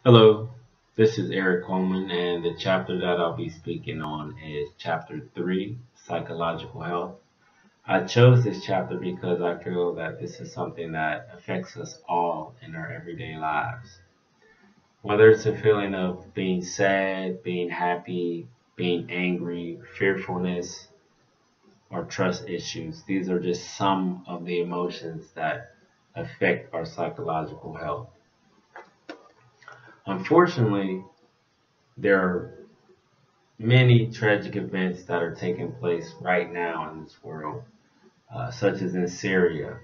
Hello, this is Eric Coleman, and the chapter that I'll be speaking on is Chapter 3, Psychological Health. I chose this chapter because I feel that this is something that affects us all in our everyday lives. Whether it's a feeling of being sad, being happy, being angry, fearfulness, or trust issues, these are just some of the emotions that affect our psychological health. Unfortunately, there are many tragic events that are taking place right now in this world, such as in Syria.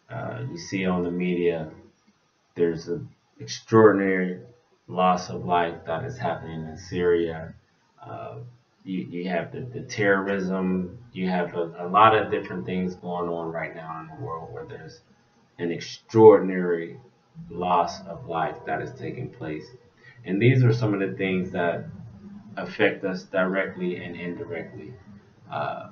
You see on the media, there's an extraordinary loss of life that is happening in Syria. Uh, you have the terrorism, you have a lot of different things going on right now in the world where there's an extraordinary loss of life that is taking place. And these are some of the things that affect us directly and indirectly. Uh,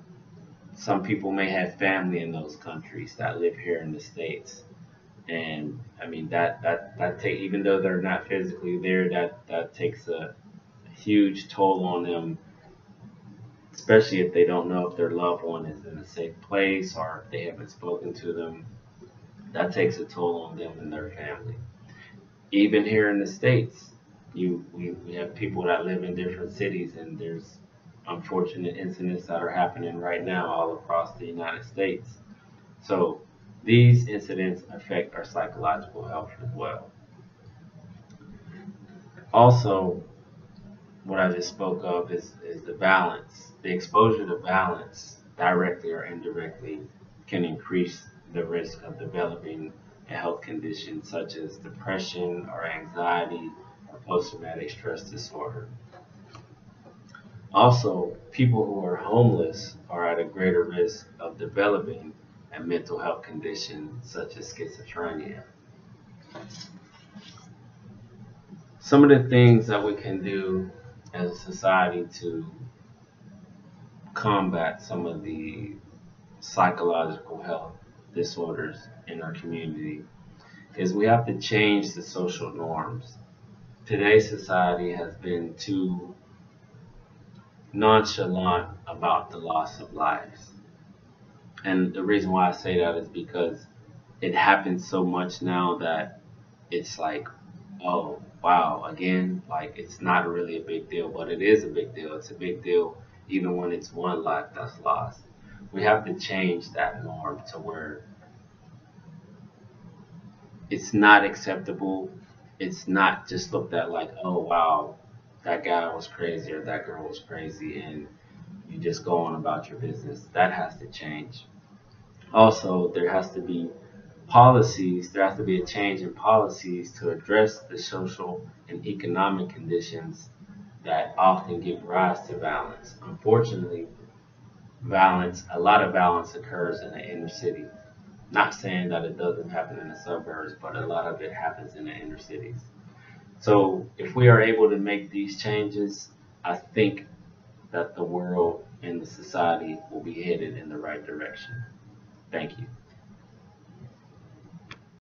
some people may have family in those countries that live here in the States. And I mean that take even though they're not physically there, that takes a huge toll on them, especially if they don't know if their loved one is in a safe place or if they haven't spoken to them. That takes a toll on them and their family. Even here in the States, we have people that live in different cities, and there's unfortunate incidents that are happening right now all across the United States. So these incidents affect our psychological health as well. Also, what I just spoke of is the balance. The exposure to balance, directly or indirectly, can increase the risk of developing a health condition such as depression or anxiety or post-traumatic stress disorder. Also, people who are homeless are at a greater risk of developing a mental health condition such as schizophrenia. Some of the things that we can do as a society to combat some of the psychological health disorders in our community is we have to change the social norms. Today's society has been too nonchalant about the loss of lives. And the reason why I say that is because it happens so much now that it's like, oh, wow, again, like it's not really a big deal, but it is a big deal. It's a big deal even when it's one life that's lost. We have to change that norm to where it's not acceptable. It's not just looked at like, oh, wow, that guy was crazy or that girl was crazy, and you just go on about your business. That has to change. Also, there has to be a change in policies to address the social and economic conditions that often give rise to violence. Unfortunately, a lot of violence occurs in the inner city. Not saying that it doesn't happen in the suburbs, but a lot of it happens in the inner cities. So if we are able to make these changes, I think that the world and the society will be headed in the right direction. Thank you.